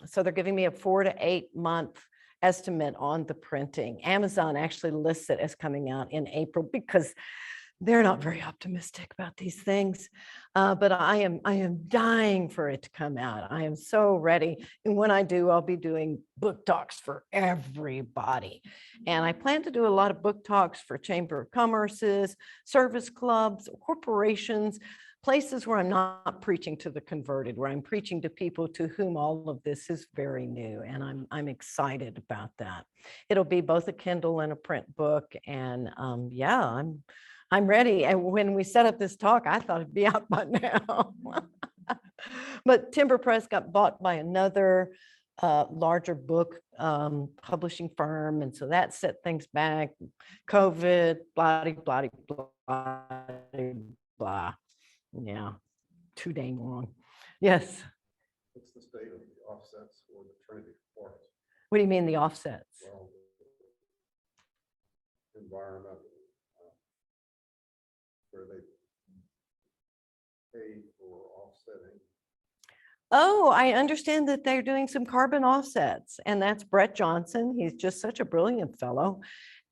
so they're giving me a 4 to 8 month estimate on the printing. Amazon actually lists it as coming out in April because they're not very optimistic about these things. But I am dying for it to come out. I am so ready. And when I do, I'll be doing book talks for everybody. And I plan to do a lot of book talks for Chamber of Commerce's, service clubs, corporations, places where I'm not preaching to the converted, where I'm preaching to people to whom all of this is very new. And I'm excited about that. It'll be both a Kindle and a print book. And yeah, I'm ready. And when we set up this talk, I thought it'd be out by now. But Timber Press got bought by another larger book publishing firm. And so that set things back. COVID, blah, blah, blah, blah, blah. Yeah, too dang long. Yes. What's the state of the offsets or the Trinity Forest? What do you mean the offsets? Well, environmental, where they pay for offsetting. Oh, I understand that they're doing some carbon offsets, and that's Brett Johnson. He's just such a brilliant fellow.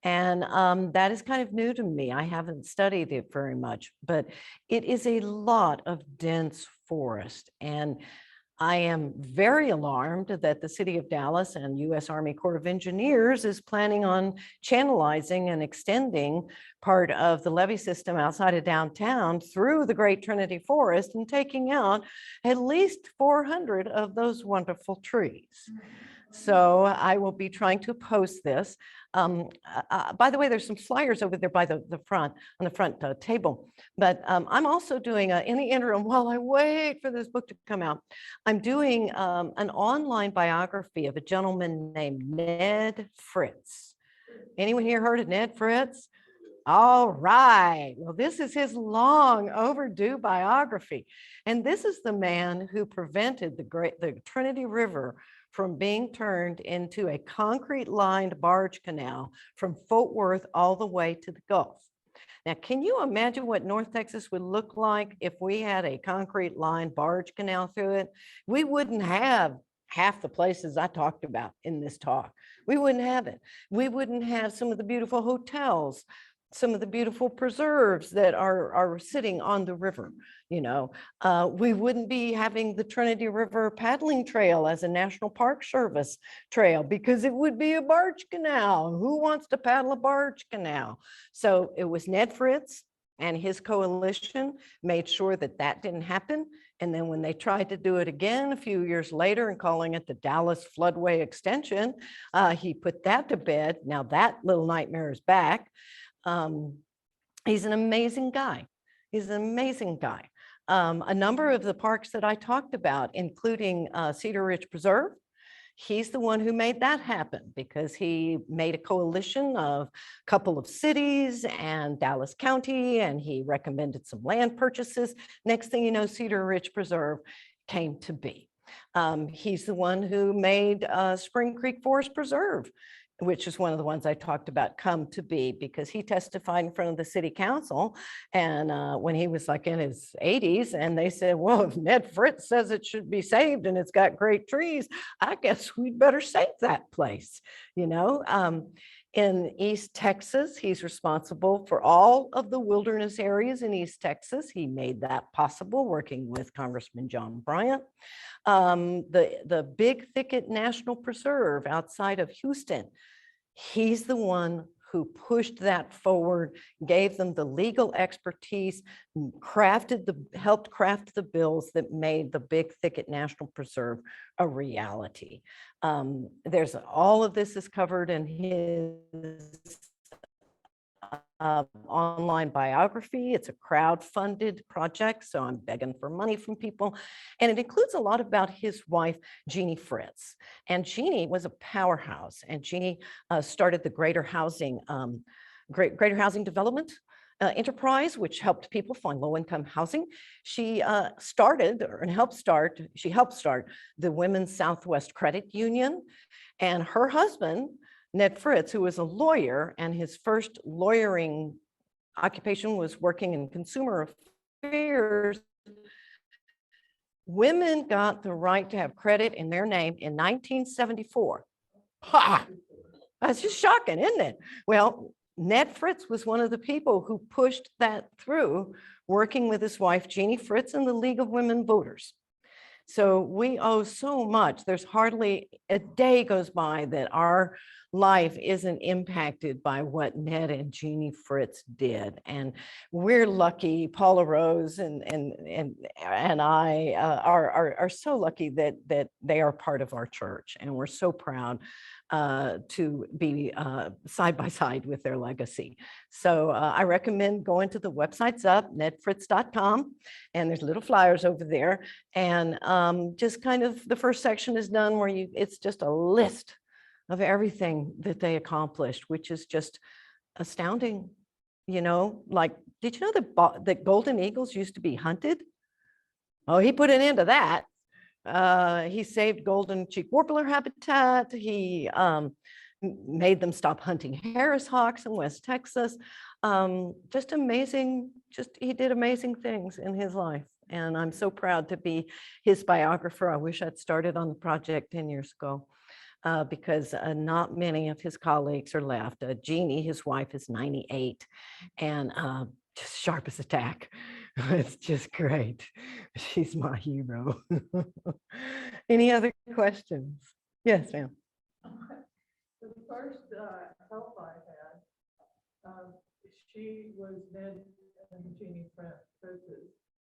And that is kind of new to me. I haven't studied it very much, but it is a lot of dense forest. And I am very alarmed that the city of Dallas and U.S. Army Corps of Engineers is planning on channelizing and extending part of the levee system outside of downtown through the Great Trinity Forest and taking out at least 400 of those wonderful trees. So I will be trying to post this. By the way, there's some flyers over there by the front, on the front table. But I'm also doing, in the interim, while I wait for this book to come out, I'm doing an online biography of a gentleman named Ned Fritz. Anyone here heard of Ned Fritz? All right. Well, this is his long overdue biography. And this is the man who prevented the Trinity River from being turned into a concrete lined barge canal from Fort Worth all the way to the Gulf. Now, can you imagine what North Texas would look like if we had a concrete lined barge canal through it? We wouldn't have half the places I talked about in this talk. We wouldn't have it. We wouldn't have some of the beautiful hotels, some of the beautiful preserves that are sitting on the river. You know, we wouldn't be having the Trinity River paddling trail as a National Park Service trail because it would be a barge canal. Who wants to paddle a barge canal? So it was Ned Fritz and his coalition made sure that that didn't happen. And then when they tried to do it again a few years later and calling it the Dallas Floodway Extension, he put that to bed. Now that little nightmare is back. He's an amazing guy. He's an amazing guy. A number of the parks that I talked about, including Cedar Ridge Preserve, he's the one who made that happen because he made a coalition of a couple of cities and Dallas County, and he recommended some land purchases. Next thing you know, Cedar Ridge Preserve came to be. He's the one who made Spring Creek Forest Preserve, which is one of the ones I talked about, come to be, because he testified in front of the city council. And when he was like in his 80s, and they said, well, if Ned Fritz says it should be saved and it's got great trees, I guess we'd better save that place, you know. In East Texas, he's responsible for all of the wilderness areas in East Texas. He made that possible working with Congressman John Bryant. The Big Thicket National Preserve outside of Houston, he's the one who pushed that forward, gave them the legal expertise, helped craft the bills that made the Big Thicket National Preserve a reality. There's all of this is covered in his online biography. It's a crowd-funded project, so I'm begging for money from people. And it includes a lot about his wife, Jeannie Fritz. And Jeannie was a powerhouse, and Jeannie started the Greater Housing Development Enterprise, which helped people find low-income housing. She helped start the Women's Southwest Credit Union, and her husband, Ned Fritz, who was a lawyer, and his first lawyering occupation was working in consumer affairs. Women got the right to have credit in their name in 1974. Ha! That's just shocking, isn't it? Well, Ned Fritz was one of the people who pushed that through, working with his wife, Jeannie Fritz, and the League of Women Voters. So we owe so much. There's hardly a day goes by that our life isn't impacted by what Ned and Jeannie Fritz did. And we're lucky, Paula Rose and I are so lucky that they are part of our church. And we're so proud to be side by side with their legacy. So I recommend going to the website's up, nedfritz.com, and there's little flyers over there. And just kind of the first section is done where it's just a list of everything that they accomplished, which is just astounding. You know, like, did you know that golden eagles used to be hunted? Oh, he put an end to that. He saved golden cheek warbler habitat. He made them stop hunting Harris hawks in West Texas. Just amazing, he did amazing things in his life. And I'm so proud to be his biographer. I wish I'd started on the project 10 years ago. because not many of his colleagues are left. Jeannie, his wife, is 98 and just sharp as a tack. It's just great. She's my hero. Any other questions? Yes, ma'am. The first help I had, she was Ned and Jeannie Francis.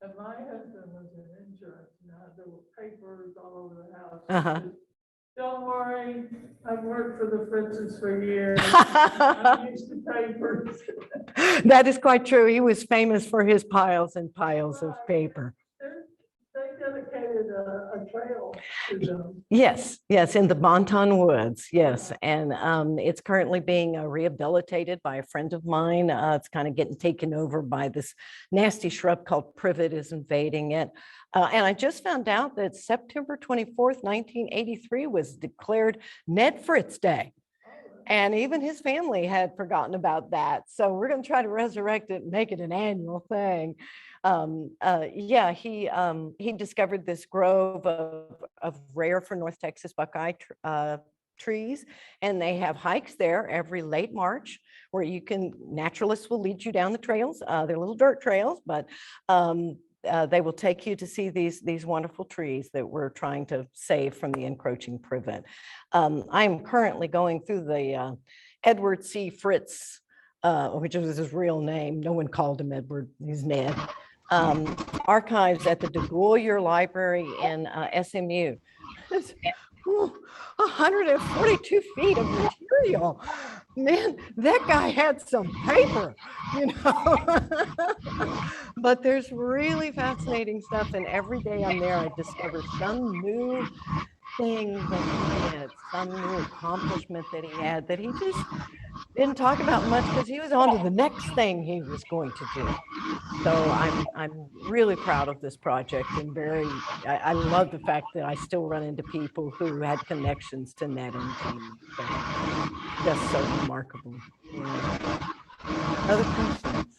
And my husband was in insurance. Now there were papers all over the house. Uh-huh. Don't worry, I've worked for the Fritzes for years. I'm used to papers. That is quite true. He was famous for his piles and piles of paper. They dedicated a trail to them. Yes, yes, in the Bonton Woods, yes. And it's currently being rehabilitated by a friend of mine. It's kind of getting taken over by this nasty shrub called privet is invading it. And I just found out that September 24th, 1983 was declared Ned Fritz Day. And even his family had forgotten about that. So we're going to try to resurrect it and make it an annual thing. Yeah, he discovered this grove of rare for North Texas buckeye trees, and they have hikes there every late March where naturalists will lead you down the trails. They're little dirt trails, but they will take you to see these wonderful trees that we're trying to save from the encroaching privet. I'm currently going through the Edward C. Fritz, which is his real name. No one called him Edward, he's Ned. Archives at the DeGoyer Library in SMU. 142 feet of material. Man, that guy had some paper, you know. But there's really fascinating stuff, and every day I'm there, I discover some new thing that he had, some new accomplishment that he had that he just didn't talk about much because he was on to the next thing he was going to do. So I'm really proud of this project and I love the fact that I still run into people who had connections to Ned and Jeannie. So that's so remarkable. Yeah. Other questions?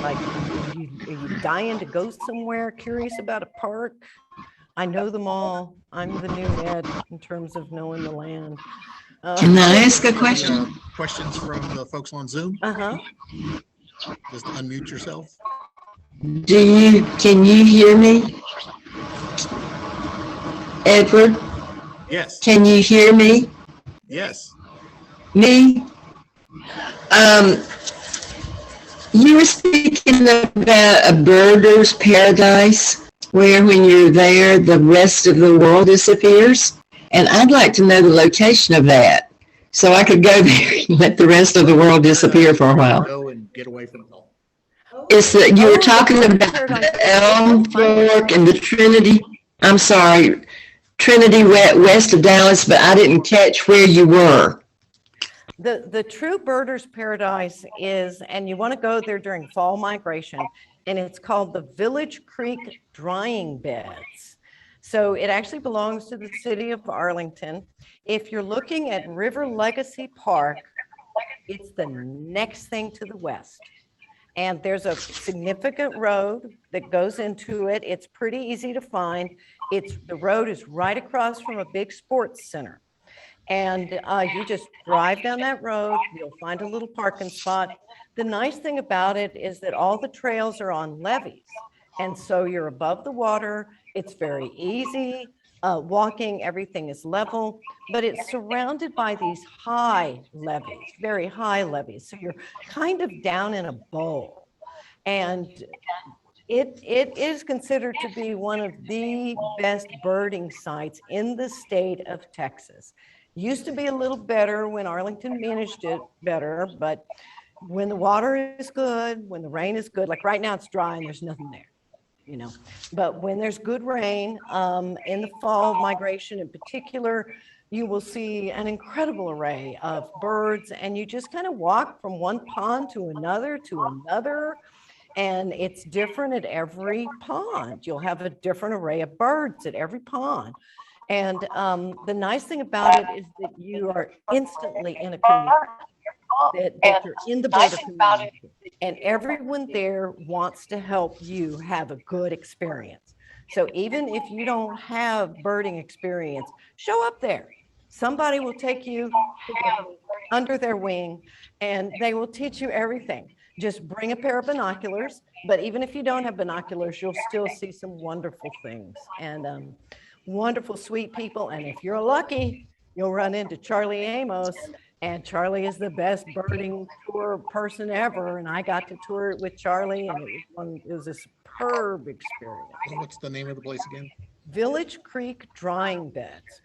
Like, are you dying to go somewhere, curious about a park? I know them all. I'm the new Ned in terms of knowing the land. Can I ask a question? Questions from the folks on Zoom? Uh-huh. Just unmute yourself. Can you hear me? Edward, Yes, can you hear me? yes. Me? You were speaking about a birder's paradise where when you're there, the rest of the world disappears. And I'd like to know the location of that so I could go there and let the rest of the world disappear for a while. Go and get away from it all. It's that you were talking about the Elm Fork and the Trinity. I'm sorry, Trinity west of Dallas, but I didn't catch where you were. The true birder's paradise is, and you want to go there during fall migration, and it's called the Village Creek Drying Beds. So it actually belongs to the city of Arlington. If you're looking at River Legacy Park, it's the next thing to the west. And there's a significant road that goes into it. It's pretty easy to find. The road is right across from a big sports center. And you just drive down that road, you'll find a little parking spot. The nice thing about it is that all the trails are on levees. And so you're above the water. It's very easy. Walking, everything is level, but it's surrounded by these high levees, very high levees. So you're kind of down in a bowl. And it is considered to be one of the best birding sites in the state of Texas. Used to be a little better when Arlington managed it better, but when the water is good, when the rain is good, like right now it's dry and there's nothing there, you know. But when there's good rain, in the fall migration in particular, you will see an incredible array of birds, and you just kind of walk from one pond to another, and it's different at every pond. You'll have a different array of birds at every pond. And the nice thing about it is that you are instantly in a community, that you're in the birder community, and everyone there wants to help you have a good experience. So even if you don't have birding experience, show up there, Somebody will take you under their wing and they will teach you everything. Just bring a pair of binoculars, but even if you don't have binoculars, you'll still see some wonderful things and wonderful, sweet people. And if you're lucky, you'll run into Charlie Amos. And Charlie is the best birding tour person ever. And I got to tour it with Charlie, and it was a superb experience. What's the name of the place again? Village Creek Drying Beds.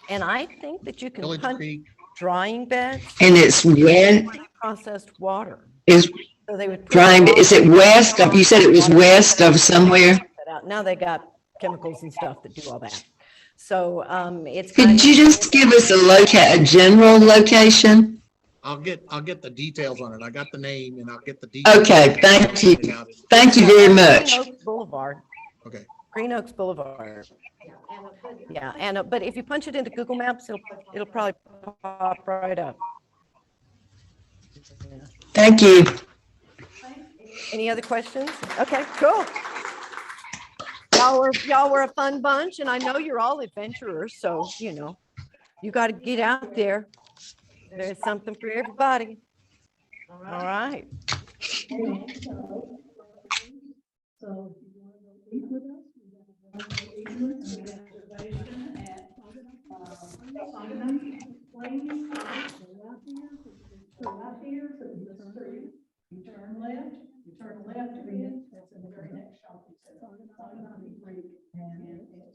And I think that you can Village hunt Creek. drying beds, And it's wet, processed water. is So they would put drying, it is it west of, you said it was west of somewhere? out. Now they got chemicals and stuff that do all that. So it's. Could you just give us a general location? I'll get the details on it. I got the name and I'll get the details. Okay, thank you. Thank you very much. Green Oaks Boulevard. Okay. Green Oaks Boulevard. Yeah, and but if you punch it into Google Maps, it'll probably pop right up. Thank you. Any other questions? Okay, cool. Y'all were a fun bunch, and I know you're all adventurers, so you got to get out there. There's something for everybody. All right. So if you want to eat with us, we have a reservation at Plains. Right here to the street. You turn left a bit. That's in the very next shopping center. And